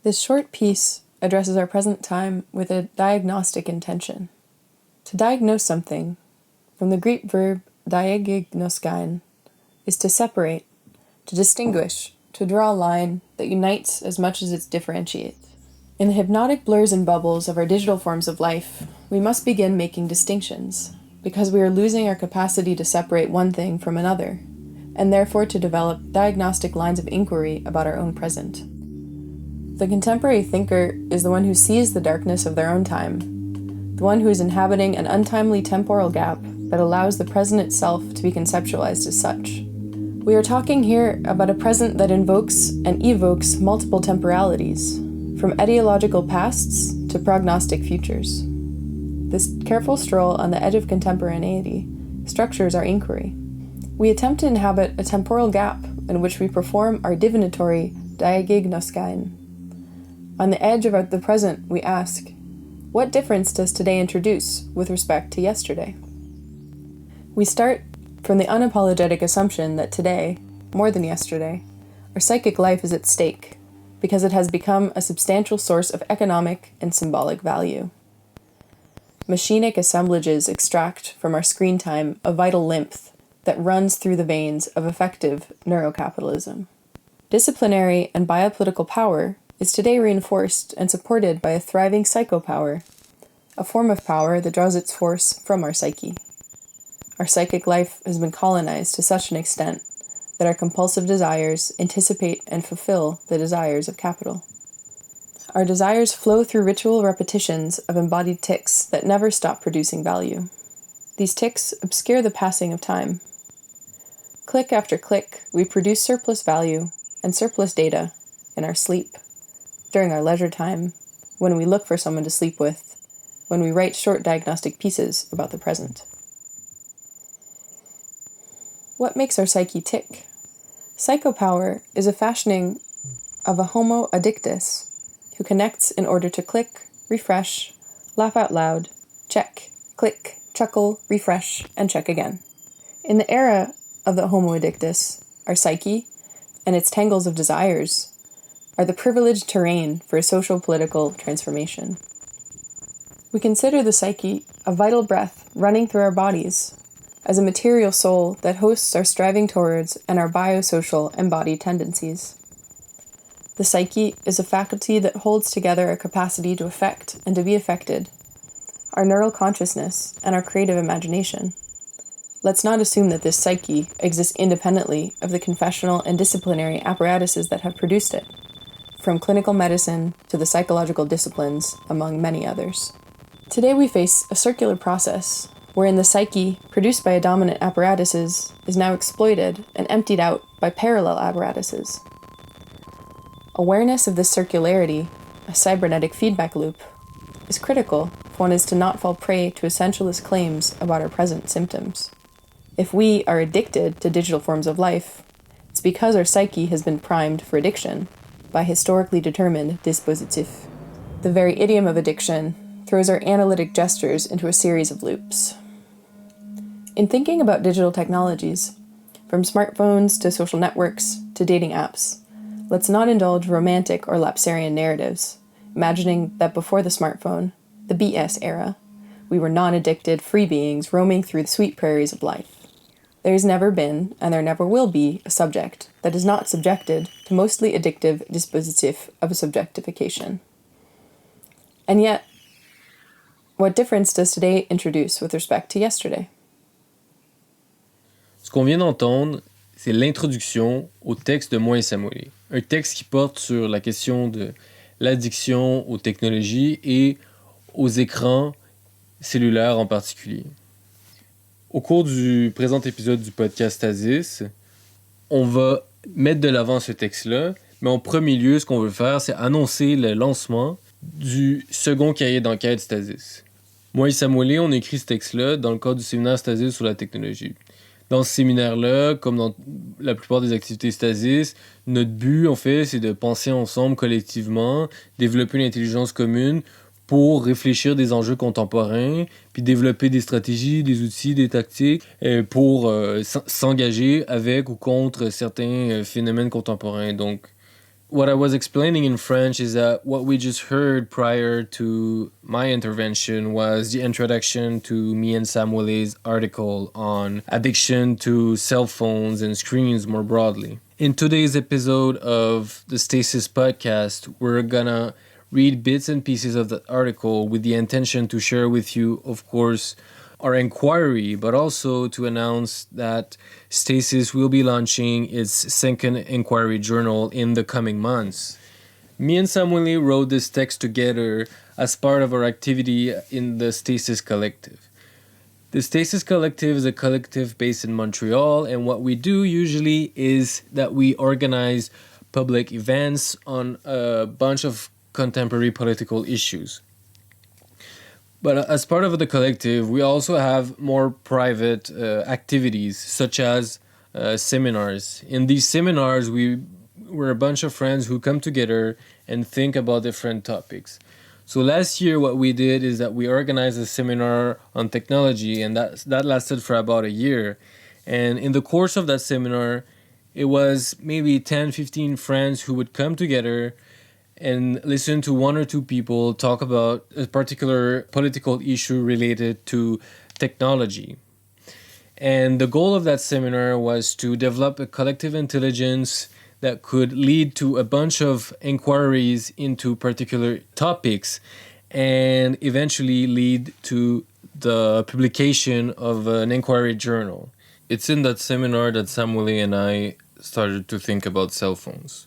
This short piece addresses our present time with a diagnostic intention. To diagnose something, from the Greek verb diagnoskain, is to separate, to distinguish, to draw a line that unites as much as it differentiates. In the hypnotic blurs and bubbles of our digital forms of life, we must begin making distinctions, because we are losing our capacity to separate one thing from another, and therefore to develop diagnostic lines of inquiry about our own present. The contemporary thinker is the one who sees the darkness of their own time, the one who is inhabiting an untimely temporal gap that allows the present itself to be conceptualized as such. We are talking here about a present that invokes and evokes multiple temporalities, from etiological pasts to prognostic futures. This careful stroll on the edge of contemporaneity structures our inquiry. We attempt to inhabit a temporal gap in which we perform our divinatory diagnoskain. On the edge of the present, we ask, what difference does today introduce with respect to yesterday? We start from the unapologetic assumption that today, more than yesterday, our psychic life is at stake, because it has become a substantial source of economic and symbolic value. Machinic assemblages extract from our screen time a vital lymph that runs through the veins of effective neurocapitalism. Disciplinary and biopolitical power is today reinforced and supported by a thriving psychopower, a form of power that draws its force from our psyche. Our psychic life has been colonized to such an extent that our compulsive desires anticipate and fulfill the desires of capital. Our desires flow through ritual repetitions of embodied tics that never stop producing value. These tics obscure the passing of time. Click after click, we produce surplus value and surplus data in our sleep, during our leisure time, when we look for someone to sleep with, when we write short diagnostic pieces about the present. What makes our psyche tick? Psychopower is a fashioning of a homo addictus who connects in order to click, refresh, laugh out loud, check, click, chuckle, refresh, and check again. In the era of the homo addictus, our psyche and its tangles of desires are the privileged terrain for a social-political transformation. We consider the psyche a vital breath running through our bodies, as a material soul that hosts our striving towards and our biosocial embodied tendencies. The psyche is a faculty that holds together our capacity to affect and to be affected, our neural consciousness, and our creative imagination. Let's not assume that this psyche exists independently of the confessional and disciplinary apparatuses that have produced it, from clinical medicine to the psychological disciplines, among many others. Today we face a circular process wherein the psyche, produced by a dominant apparatuses, is now exploited and emptied out by parallel apparatuses. Awareness of this circularity, a cybernetic feedback loop, is critical if one is to not fall prey to essentialist claims about our present symptoms. If we are addicted to digital forms of life, it's because our psyche has been primed for addiction by historically determined dispositif. The very idiom of addiction throws our analytic gestures into a series of loops. In thinking about digital technologies, from smartphones to social networks to dating apps, let's not indulge romantic or lapsarian narratives, imagining that before the smartphone, the BS era, we were non-addicted free beings roaming through the sweet prairies of life. There has never been, and there never will be, a subject that is not subjected to mostly addictive dispositif of subjectification. And yet, what difference does today introduce with respect to yesterday? Ce qu'on vient d'entendre, c'est l'introduction au texte de moi et Samuele. Un texte qui porte sur la question de l'addiction aux technologies et aux écrans cellulaires en particulier. Au cours du présent épisode du podcast Stasis, on va mettre de l'avant ce texte-là, mais en premier lieu, ce qu'on veut faire, c'est annoncer le lancement du second cahier d'enquête Stasis. Moi et Samuele, on a écrit ce texte-là dans le cadre du séminaire Stasis sur la technologie. Dans ce séminaire-là, comme dans la plupart des activités Stasis, notre but, en fait, c'est de penser ensemble collectivement, développer une intelligence commune pour réfléchir des enjeux contemporains, puis développer des stratégies, des outils, des tactiques pour s'engager avec ou contre certains phénomènes contemporains. Donc, what I was explaining in French is that what we just heard prior to my intervention was the introduction to me and Samuele's article on addiction to cell phones and screens more broadly. In today's episode of the Stasis podcast, we're gonna read bits and pieces of that article with the intention to share with you, of course, our inquiry, but also to announce that Stasis will be launching its second inquiry journal in the coming months. Me and Samuele wrote this text together as part of our activity in the Stasis Collective. The Stasis Collective is a collective based in Montreal, and what we do usually is that we organize public events on a bunch of contemporary political issues. But as part of the collective, we also have more private activities, such as seminars. In these seminars, we're a bunch of friends who come together and think about different topics. So last year, what we did is that we organized a seminar on technology, and that lasted for about a year. And in the course of that seminar, it was maybe 10, 15 friends who would come together and listen to one or two people talk about a particular political issue related to technology. And the goal of that seminar was to develop a collective intelligence that could lead to a bunch of inquiries into particular topics and eventually lead to the publication of an inquiry journal. It's in that seminar that Samuele and I started to think about cell phones.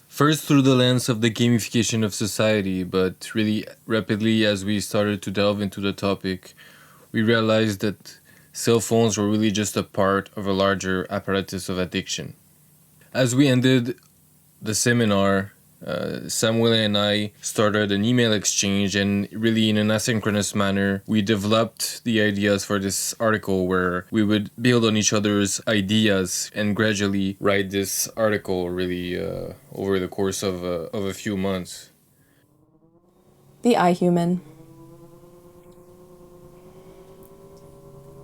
First through the lens of the gamification of society, but really rapidly as we started to delve into the topic, we realized that cell phones were really just a part of a larger apparatus of addiction. As we ended the seminar, Samuele and I started an email exchange, and really in an asynchronous manner, we developed the ideas for this article where we would build on each other's ideas and gradually write this article really over the course of a few months. The I human.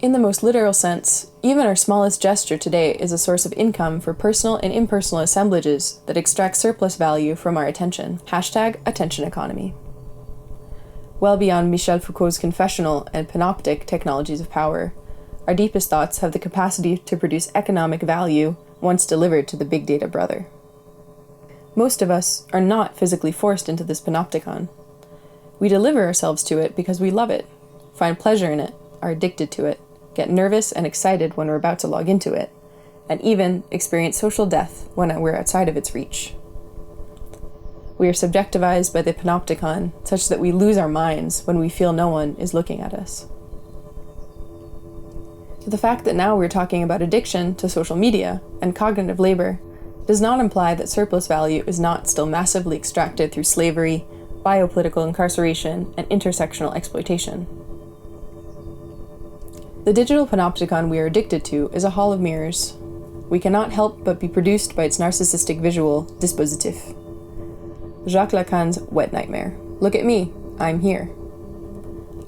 In the most literal sense, even our smallest gesture today is a source of income for personal and impersonal assemblages that extract surplus value from our attention. #attention economy. Well beyond Michel Foucault's confessional and panoptic technologies of power, our deepest thoughts have the capacity to produce economic value once delivered to the big data brother. Most of us are not physically forced into this panopticon. We deliver ourselves to it because we love it, find pleasure in it, are addicted to it, get nervous and excited when we're about to log into it, and even experience social death when we're outside of its reach. We are subjectivized by the panopticon such that we lose our minds when we feel no one is looking at us. The fact that now we're talking about addiction to social media and cognitive labor does not imply that surplus value is not still massively extracted through slavery, biopolitical incarceration, and intersectional exploitation. The digital panopticon we are addicted to is a hall of mirrors. We cannot help but be produced by its narcissistic visual dispositif. Jacques Lacan's wet nightmare. Look at me, I'm here.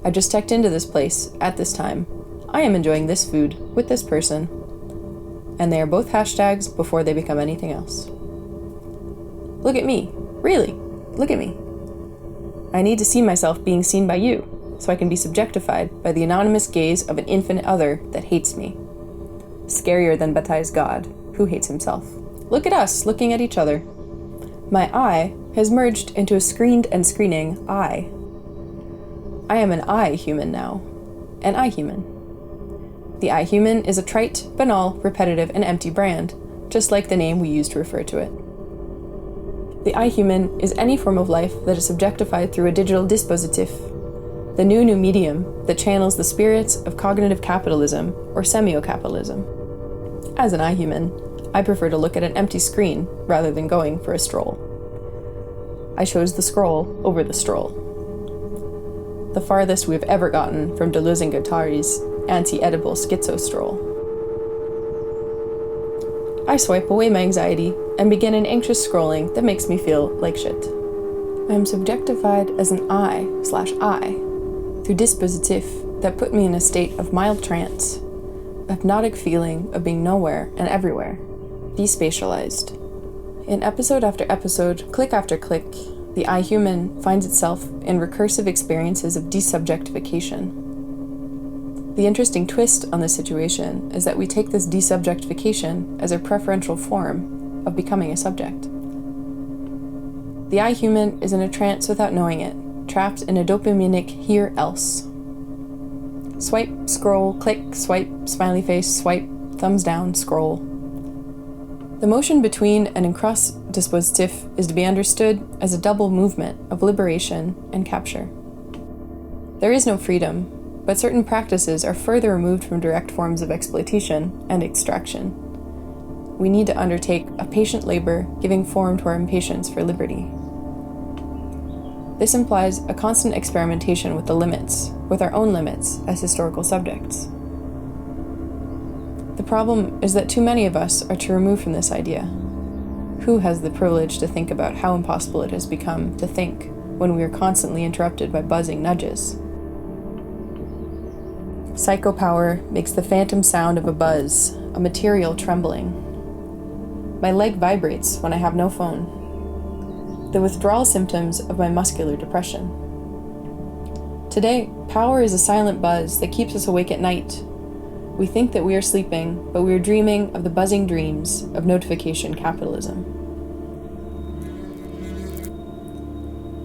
I just checked into this place at this time. I am enjoying this food with this person. And they are both hashtags before they become anything else. Look at me. Really, look at me. I need to see myself being seen by you, so I can be subjectified by the anonymous gaze of an infinite other that hates me. Scarier than Bataille's God, who hates himself. Look at us, looking at each other. My I has merged into a screened and screening I. I am an I human now. An I human. The I human is a trite, banal, repetitive, and empty brand, just like the name we use to refer to it. The I human is any form of life that is subjectified through a digital dispositif, the new medium that channels the spirits of cognitive capitalism or semio-capitalism. As an I human, I prefer to look at an empty screen rather than going for a stroll. I chose the scroll over the stroll. The farthest we've ever gotten from Deleuze and Guattari's anti-edible schizo stroll. I swipe away my anxiety and begin an anxious scrolling that makes me feel like shit. I am subjectified as an I/I through dispositif that put me in a state of mild trance, a hypnotic feeling of being nowhere and everywhere, despatialized. In episode after episode, click after click, the I human finds itself in recursive experiences of desubjectification. The interesting twist on this situation is that we take this desubjectification as a preferential form of becoming a subject. The I human is in a trance without knowing it, trapped in a dopaminic here-else. Swipe, scroll, click, swipe, smiley face, swipe, thumbs down, scroll. The motion between and across dispositif is to be understood as a double movement of liberation and capture. There is no freedom, but certain practices are further removed from direct forms of exploitation and extraction. We need to undertake a patient labor giving form to our impatience for liberty. This implies a constant experimentation with the limits, with our own limits as historical subjects. The problem is that too many of us are too removed from this idea. Who has the privilege to think about how impossible it has become to think when we are constantly interrupted by buzzing nudges? Psychopower makes the phantom sound of a buzz, a material trembling. My leg vibrates when I have no phone. The withdrawal symptoms of my muscular depression. Today, power is a silent buzz that keeps us awake at night. We think that we are sleeping, but we are dreaming of the buzzing dreams of notification capitalism.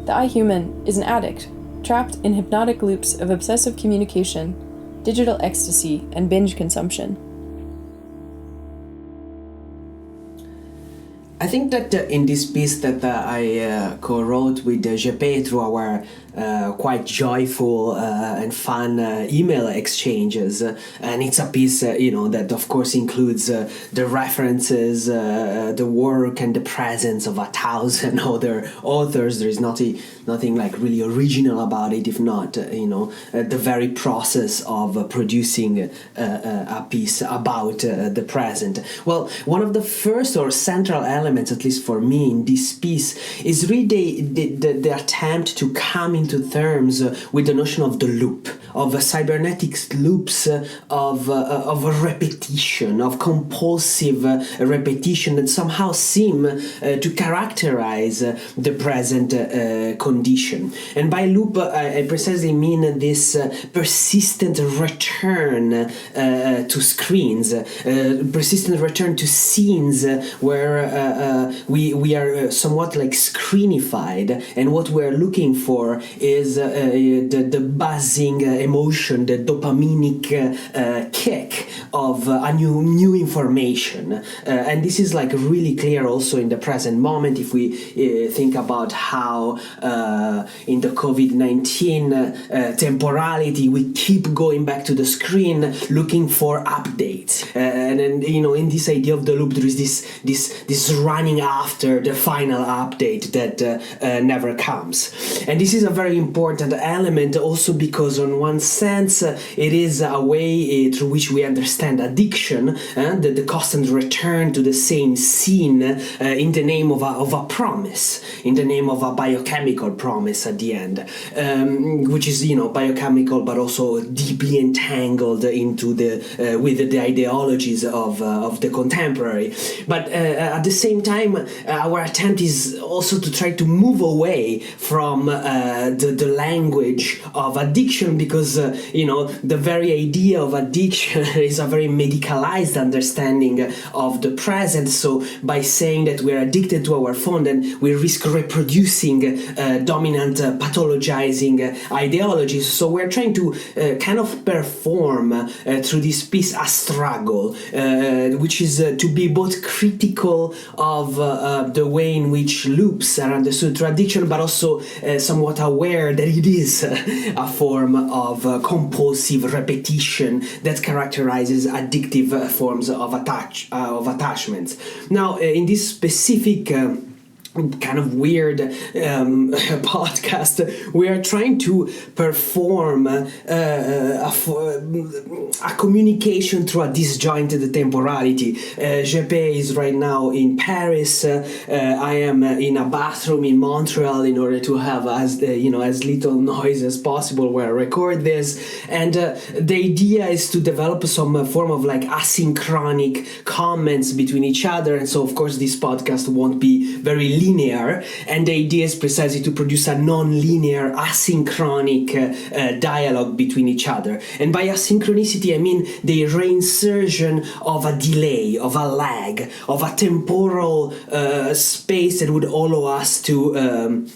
The I human is an addict, trapped in hypnotic loops of obsessive communication, digital ecstasy, and binge consumption. I think that in this piece that I co-wrote with JP through our quite joyful and fun email exchanges, and it's a piece that of course includes the references, the work and the presence of 1,000 other authors. There is nothing like really original about it, if not the very process of producing a piece about the present. Well, one of the first or central elements, at least for me, in this piece is really the attempt to come into terms with the notion of the loop, of cybernetic loops, of repetition, of compulsive repetition that somehow seem to characterize the present condition. And by loop, I precisely mean this persistent return to screens, persistent return to scenes where we are somewhat like screenified, and what we're looking for is the buzzing emotion, the dopaminic kick of a new information. And this is like really clear also in the present moment if we think about how in the COVID-19 temporality we keep going back to the screen looking for updates. And then, in this idea of the loop, there is this running after the final update that never comes. And this is a very important element also because on one sense it is a way through which we understand addiction, the constant return to the same scene in the name of a promise, in the name of a biochemical promise at the end, which is biochemical but also deeply entangled into with the ideologies of the contemporary. But at the same time, our attempt is also to try to move away from the language of addiction, because the very idea of addiction is a very medicalized understanding of the present. So by saying that we're addicted to our phone, then we risk reproducing dominant pathologizing ideologies. So we're trying to kind of perform through this piece a struggle, which is to be both critical of the way in which loops are understood through addiction, but also somewhat aware that it is a form of compulsive repetition that characterizes addictive forms of attachments. Now, in this specific kind of weird podcast, we are trying to perform a communication through a disjointed temporality. GP is right now in Paris. I am in a bathroom in Montreal in order to have as little noise as possible where I record this. And the idea is to develop some form of like asynchronic comments between each other. And so, of course, this podcast won't be very linear, and the idea is precisely to produce a non-linear asynchronic dialogue between each other. And by asynchronicity I mean the reinsertion of a delay, of a lag, of a temporal space that would allow us to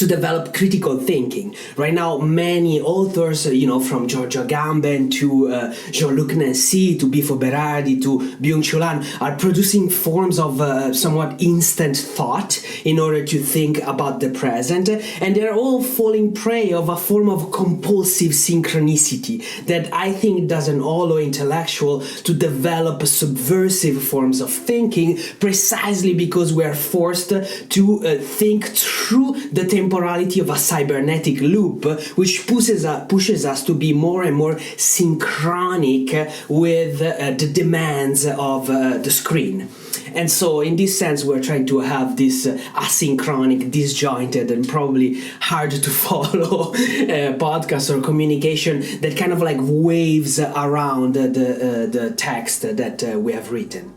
develop critical thinking. Right now, many authors, from Giorgio Agamben to Jean-Luc Nancy to Bifo Berardi to Byung-Chul Han, are producing forms of somewhat instant thought in order to think about the present, and they're all falling prey of a form of compulsive synchronicity that I think doesn't allow intellectual to develop subversive forms of thinking, precisely because we are forced to think through the temporality of a cybernetic loop, which pushes us to be more and more synchronic with the demands of the screen. And so in this sense, we're trying to have this asynchronic, disjointed, and probably hard to follow podcast or communication that kind of like waves around the text that we have written.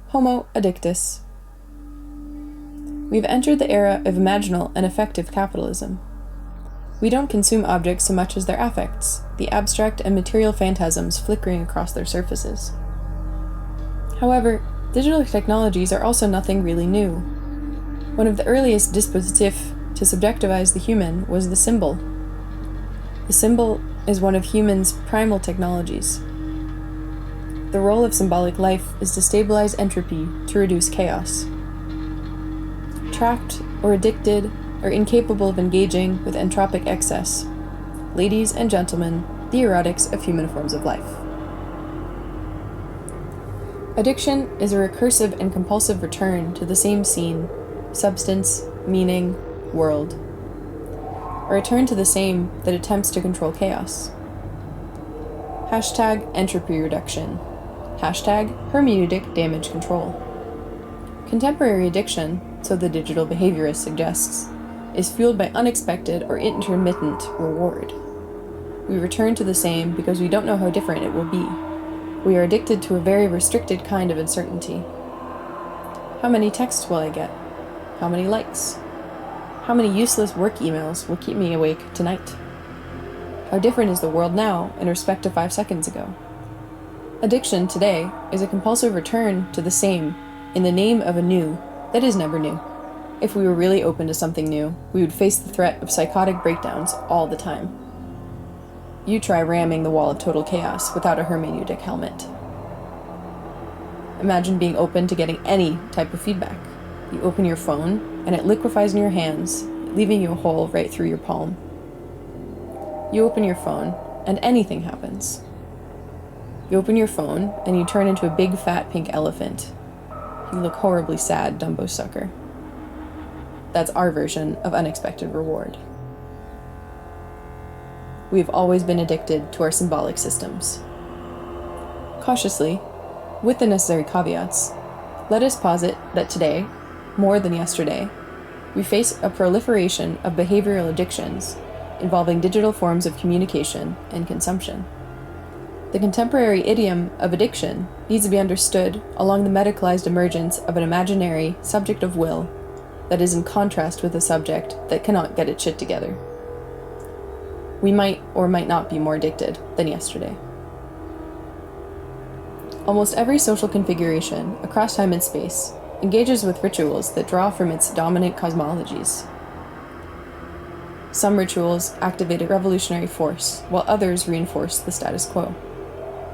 Homo addictus. We've entered the era of imaginal and effective capitalism. We don't consume objects so much as their affects, the abstract and material phantasms flickering across their surfaces. However, digital technologies are also nothing really new. One of the earliest dispositifs to subjectivize the human was the symbol. The symbol is one of humans' primal technologies. The role of symbolic life is to stabilize entropy, to reduce chaos. Trapped or addicted or incapable of engaging with entropic excess. Ladies and gentlemen, the erotics of human forms of life. Addiction is a recursive and compulsive return to the same scene, substance, meaning, world. A return to the same that attempts to control chaos. Hashtag entropy reduction. Hashtag hermeneutic damage control. Contemporary addiction, so the digital behaviorist suggests, is fueled by unexpected or intermittent reward. We return to the same because we don't know how different it will be. We are addicted to a very restricted kind of uncertainty. How many texts will I get? How many likes? How many useless work emails will keep me awake tonight? How different is the world now in respect to 5 seconds ago? Addiction today is a compulsive return to the same in the name of a new that is never new. If we were really open to something new, we would face the threat of psychotic breakdowns all the time. You try ramming the wall of total chaos without a hermeneutic helmet. Imagine being open to getting any type of feedback. You open your phone, and it liquefies in your hands, leaving you a hole right through your palm. You open your phone, and anything happens. You open your phone, and you turn into a big fat pink elephant. You look horribly sad, Dumbo sucker. That's our version of unexpected reward. We have always been addicted to our symbolic systems. Cautiously, with the necessary caveats, let us posit that today, more than yesterday, we face a proliferation of behavioral addictions involving digital forms of communication and consumption. The contemporary idiom of addiction needs to be understood along the medicalized emergence of an imaginary subject of will that is in contrast with a subject that cannot get its shit together. We might or might not be more addicted than yesterday. Almost every social configuration across time and space engages with rituals that draw from its dominant cosmologies. Some rituals activate a revolutionary force, while others reinforce the status quo.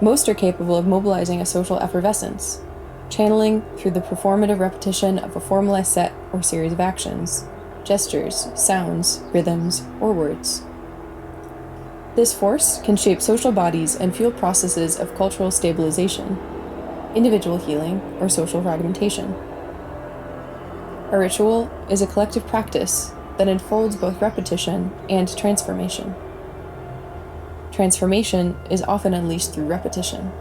Most are capable of mobilizing a social effervescence, channeling through the performative repetition of a formalized set or series of actions, gestures, sounds, rhythms, or words. This force can shape social bodies and fuel processes of cultural stabilization. individual healing, or social fragmentation. A ritual is a collective practice that unfolds both repetition and transformation. Transformation is often unleashed through repetition.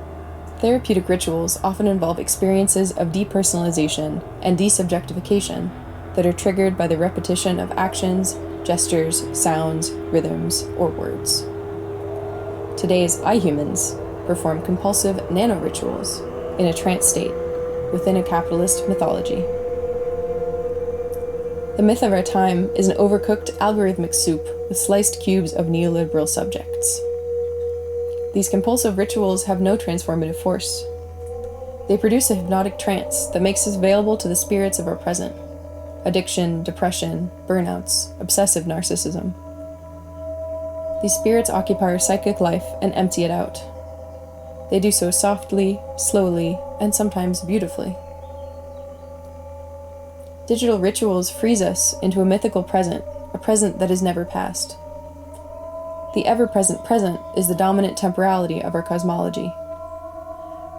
Therapeutic rituals often involve experiences of depersonalization and desubjectification that are triggered by the repetition of actions, gestures, sounds, rhythms, or words. Today's iHumans perform compulsive nano-rituals in a trance state within a capitalist mythology. The myth of our time is an overcooked algorithmic soup with sliced cubes of neoliberal subjects. These compulsive rituals have no transformative force. They produce a hypnotic trance that makes us available to the spirits of our present: addiction, depression, burnouts, obsessive narcissism. These spirits occupy our psychic life and empty it out. They do so softly, slowly, and sometimes beautifully. Digital rituals freeze us into a mythical present, a present that is never past. The ever-present present is the dominant temporality of our cosmology.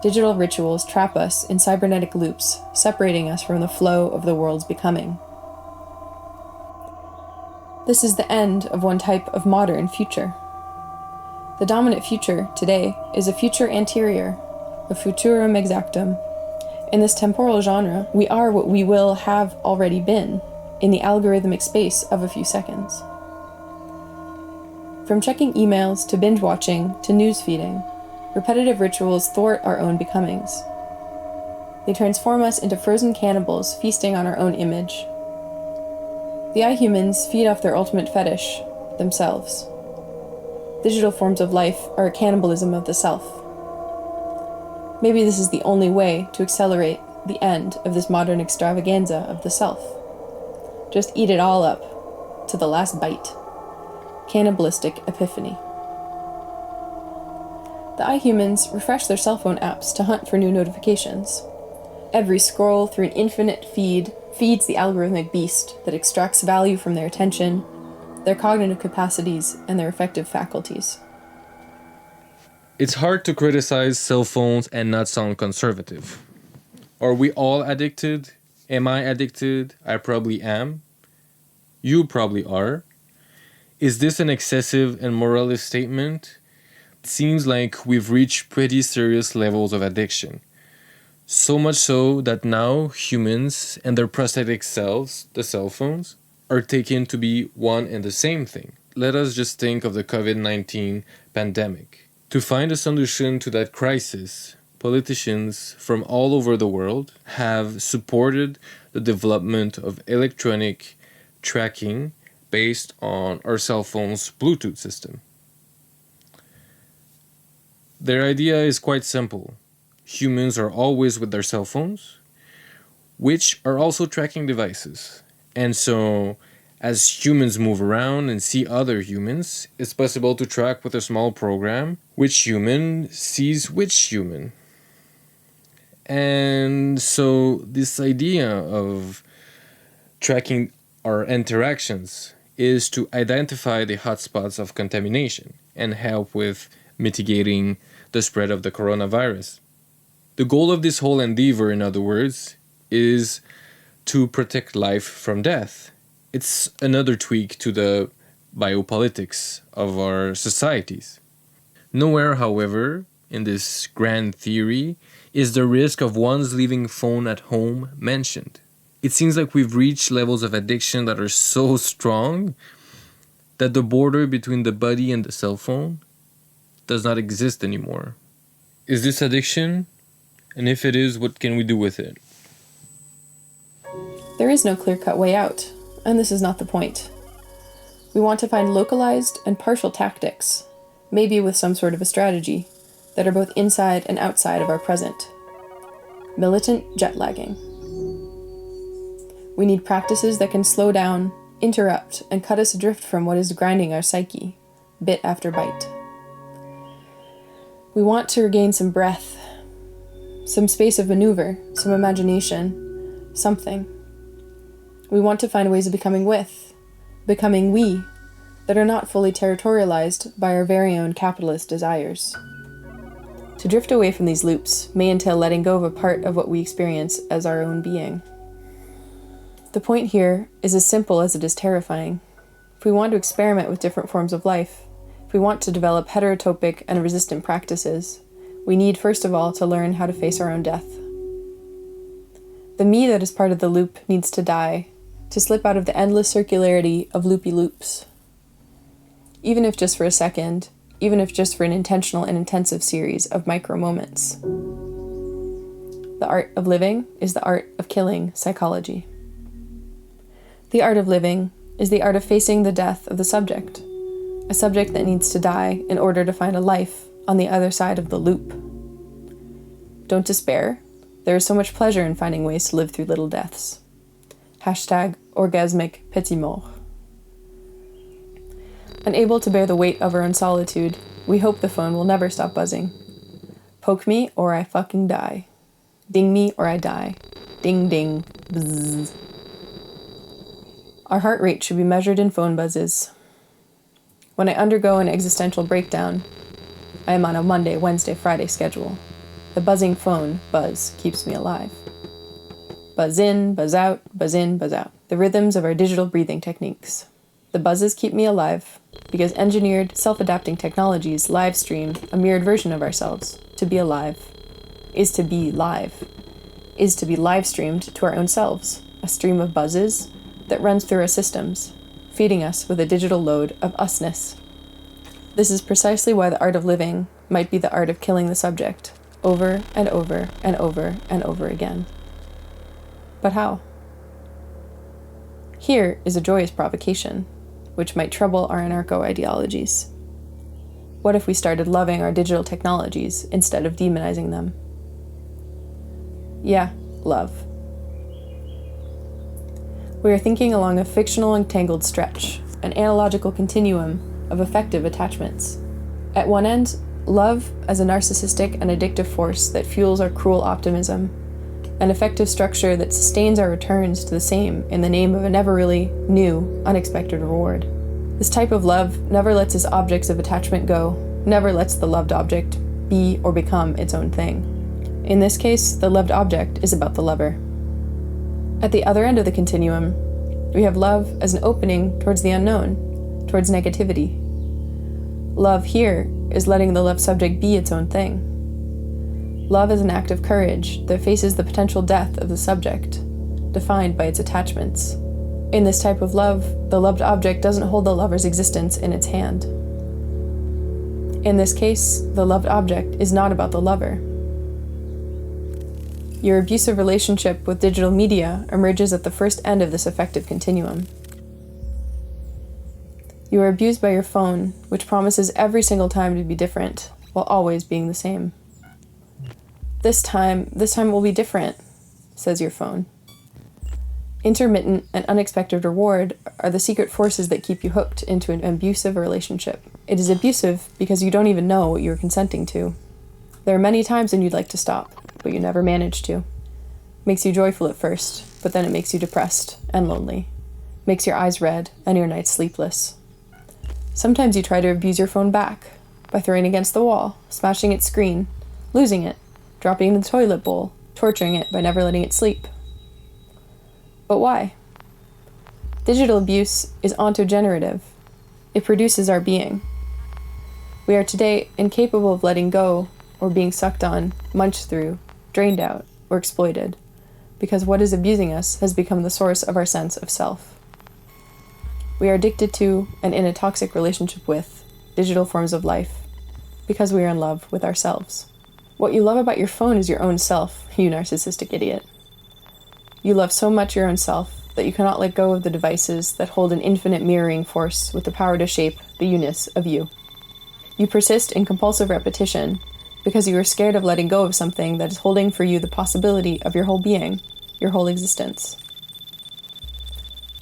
Digital rituals trap us in cybernetic loops, separating us from the flow of the world's becoming. This is the end of one type of modern future. The dominant future today is a future anterior, a futurum exactum. In this temporal genre, we are what we will have already been in the algorithmic space of a few seconds. From checking emails to binge watching to news feeding, repetitive rituals thwart our own becomings. They transform us into frozen cannibals feasting on our own image. The iHumans feed off their ultimate fetish, themselves. Digital forms of life are a cannibalism of the self. Maybe this is the only way to accelerate the end of this modern extravaganza of the self. Just eat it all up, to the last bite. Cannibalistic epiphany. The iHumans refresh their cell phone apps to hunt for new notifications. Every scroll through an infinite feed feeds the algorithmic beast that extracts value from their attention, their cognitive capacities, and their affective faculties. It's hard to criticize cell phones and not sound conservative. Are we all addicted? Am I addicted? I probably am. You probably are. Is this an excessive and moralist statement? It seems like we've reached pretty serious levels of addiction. So much so that now humans and their prosthetic selves, the cell phones, are taken to be one and the same thing. Let us just think of the COVID-19 pandemic. To find a solution to that crisis, politicians from all over the world have supported the development of electronic tracking based on our cell phone's Bluetooth system. Their idea is quite simple. Humans are always with their cell phones, which are also tracking devices. And so, as humans move around and see other humans, it's possible to track with a small program which human sees which human. And so, this idea of tracking our interactions is to identify the hotspots of contamination and help with mitigating the spread of the coronavirus. The goal of this whole endeavor, in other words, is to protect life from death. It's another tweak to the biopolitics of our societies. Nowhere, however, in this grand theory, is the risk of one's leaving phone at home mentioned. It seems like we've reached levels of addiction that are so strong that the border between the body and the cell phone does not exist anymore. Is this addiction? And if it is, what can we do with it? There is no clear-cut way out, and this is not the point. We want to find localized and partial tactics, maybe with some sort of a strategy, that are both inside and outside of our present. Militant jet lagging. We need practices that can slow down, interrupt, and cut us adrift from what is grinding our psyche, bit after bite. We want to regain some breath, some space of maneuver, some imagination, something. We want to find ways of becoming we, that are not fully territorialized by our very own capitalist desires. To drift away from these loops may entail letting go of a part of what we experience as our own being. The point here is as simple as it is terrifying. If we want to experiment with different forms of life, if we want to develop heterotopic and resistant practices, we need first of all to learn how to face our own death. The me that is part of the loop needs to die, to slip out of the endless circularity of loopy loops. Even if just for a second, even if just for an intentional and intensive series of micro moments. The art of living is the art of killing psychology. The art of living is the art of facing the death of the subject, a subject that needs to die in order to find a life on the other side of the loop. Don't despair. There is so much pleasure in finding ways to live through little deaths. #orgasmic petit mort. Unable to bear the weight of our own solitude, we hope the phone will never stop buzzing. Poke me or I fucking die. Ding me or I die. Ding ding. Bzzz. Our heart rate should be measured in phone buzzes. When I undergo an existential breakdown, I am on a Monday, Wednesday, Friday schedule. The buzzing phone buzz keeps me alive. Buzz in, buzz out, buzz in, buzz out. The rhythms of our digital breathing techniques. The buzzes keep me alive because engineered, self-adapting technologies live stream a mirrored version of ourselves. To be alive is to be live, is to be live streamed to our own selves, a stream of buzzes that runs through our systems, feeding us with a digital load of usness. This is precisely why the art of living might be the art of killing the subject, over and over and over and over again. But how? Here is a joyous provocation, which might trouble our anarcho-ideologies. What if we started loving our digital technologies instead of demonizing them? Yeah, love. We are thinking along a fictional entangled stretch, an analogical continuum of affective attachments. At one end, love as a narcissistic and addictive force that fuels our cruel optimism, an effective structure that sustains our returns to the same in the name of a never really new, unexpected reward. This type of love never lets its objects of attachment go, never lets the loved object be or become its own thing. In this case, the loved object is about the lover. At the other end of the continuum, we have love as an opening towards the unknown, towards negativity. Love here is letting the loved subject be its own thing. Love is an act of courage that faces the potential death of the subject, defined by its attachments. In this type of love, the loved object doesn't hold the lover's existence in its hand. In this case, the loved object is not about the lover. Your abusive relationship with digital media emerges at the first end of this affective continuum. You are abused by your phone, which promises every single time to be different, while always being the same. This time will be different, says your phone. Intermittent and unexpected reward are the secret forces that keep you hooked into an abusive relationship. It is abusive because you don't even know what you are consenting to. There are many times when you'd like to stop, but you never manage to. Makes you joyful at first, but then it makes you depressed and lonely. Makes your eyes red and your nights sleepless. Sometimes you try to abuse your phone back by throwing it against the wall, smashing its screen, losing it, dropping it in the toilet bowl, torturing it by never letting it sleep. But why? Digital abuse is ontogenerative. It produces our being. We are today incapable of letting go or being sucked on, munched through, drained out, or exploited, because what is abusing us has become the source of our sense of self. We are addicted to, and in a toxic relationship with, digital forms of life, because we are in love with ourselves. What you love about your phone is your own self, you narcissistic idiot. You love so much your own self that you cannot let go of the devices that hold an infinite mirroring force with the power to shape the you-ness of you. You persist in compulsive repetition because you are scared of letting go of something that is holding for you the possibility of your whole being, your whole existence.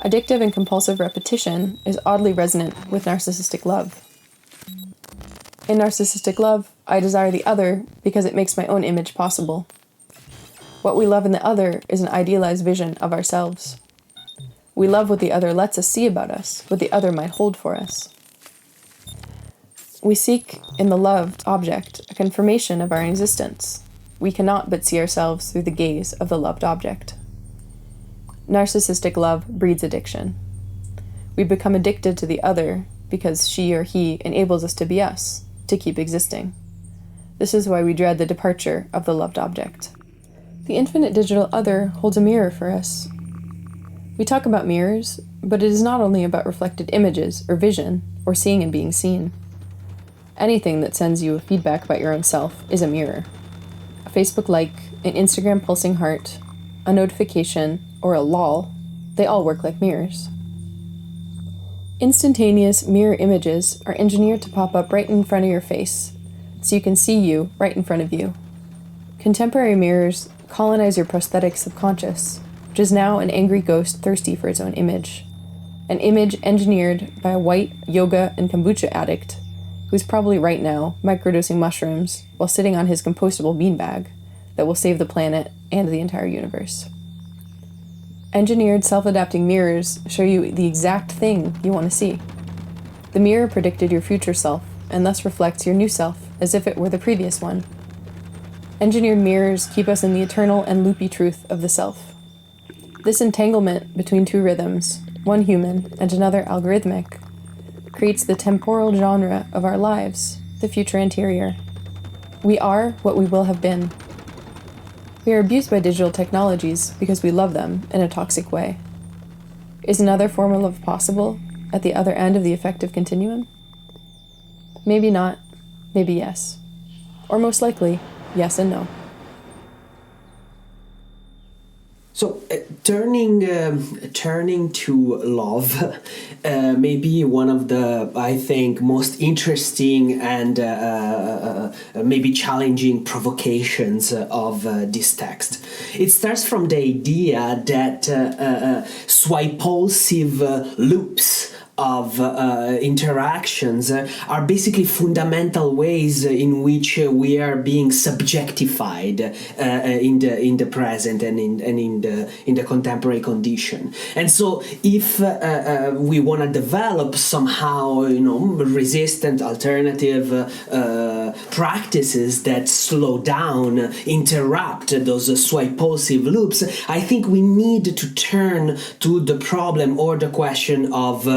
Addictive and compulsive repetition is oddly resonant with narcissistic love. In narcissistic love, I desire the other because it makes my own image possible. What we love in the other is an idealized vision of ourselves. We love what the other lets us see about us, what the other might hold for us. We seek in the loved object a confirmation of our existence. We cannot but see ourselves through the gaze of the loved object. Narcissistic love breeds addiction. We become addicted to the other because she or he enables us to be us, to keep existing. This is why we dread the departure of the loved object. The infinite digital other holds a mirror for us. We talk about mirrors, but it is not only about reflected images or vision or seeing and being seen. Anything that sends you a feedback about your own self is a mirror. A Facebook like, an Instagram pulsing heart, a notification, or a lol, they all work like mirrors. Instantaneous mirror images are engineered to pop up right in front of your face, so you can see you right in front of you. Contemporary mirrors colonize your prosthetic subconscious, which is now an angry ghost thirsty for its own image. An image engineered by a white yoga and kombucha addict who's probably right now microdosing mushrooms while sitting on his compostable beanbag that will save the planet and the entire universe. Engineered self-adapting mirrors show you the exact thing you want to see. The mirror predicted your future self and thus reflects your new self as if it were the previous one. Engineered mirrors keep us in the eternal and loopy truth of the self. This entanglement between two rhythms, one human and another algorithmic, creates the temporal genre of our lives, the future anterior. We are what we will have been. We are abused by digital technologies because we love them in a toxic way. Is another form of love possible at the other end of the affective continuum? Maybe not, maybe yes. Or most likely, yes and no. So turning to love, maybe one of the, I think, most interesting and maybe challenging provocations of this text. It starts from the idea that swipulsive loops of interactions are basically fundamental ways in which we are being subjectified in the present and in the contemporary condition. And so if we want to develop somehow resistant alternative practices that slow down, interrupt those swipulsive loops, I think we need to turn to the problem or the question of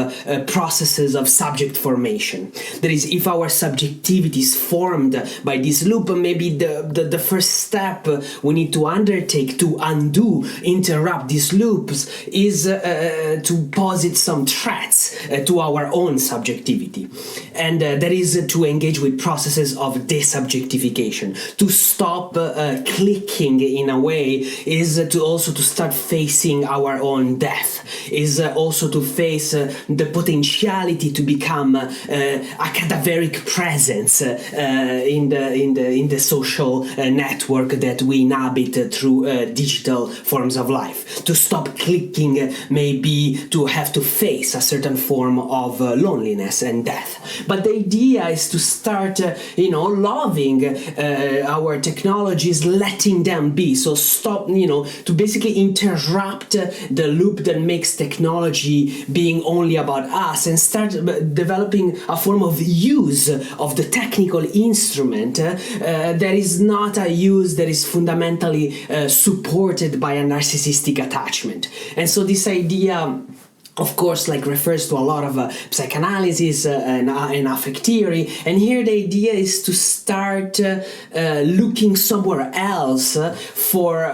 processes of subject formation. That is, if our subjectivity is formed by this loop, maybe the first step we need to undertake to undo, interrupt these loops is to posit some threats to our own subjectivity. And that is to engage with processes of desubjectification. To stop clicking in a way is to start facing our own death, is also to face the potentiality to become a cadaveric presence in the social network that we inhabit through digital forms of life. To stop clicking maybe to have to face a certain form of loneliness and death. But the idea is to start loving our technologies, letting them be. So stop to basically interrupt the loop that makes technology being only about us and start developing a form of use of the technical instrument that is not a use that is fundamentally supported by a narcissistic attachment. And so this idea, of course, refers to a lot of psychoanalysis and affect theory. And here the idea is to start looking somewhere else for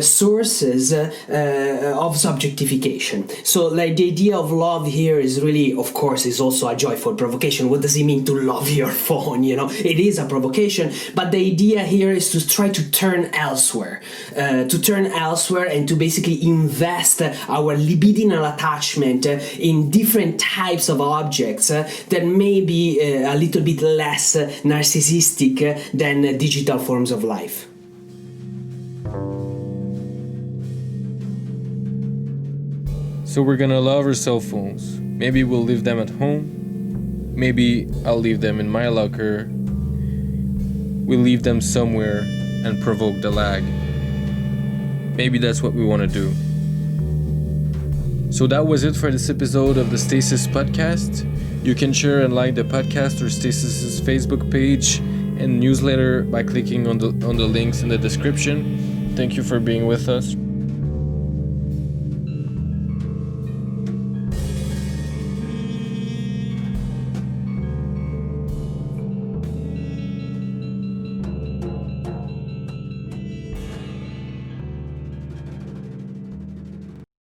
sources of subjectification. So the idea of love here is really, of course, is also a joyful provocation. What does it mean to love your phone? It is a provocation, but the idea here is to try to turn elsewhere, and to basically invest our libidinal attachment in different types of objects that may be a little bit less narcissistic than digital forms of life. So we're gonna love our cell phones. Maybe we'll leave them at home. Maybe I'll leave them in my locker. We'll leave them somewhere and provoke the lag. Maybe that's what we want to do. So that was it for this episode of the Stasis podcast. You can share and like the podcast or Stasis' Facebook page and newsletter by clicking on the links in the description. Thank you for being with us.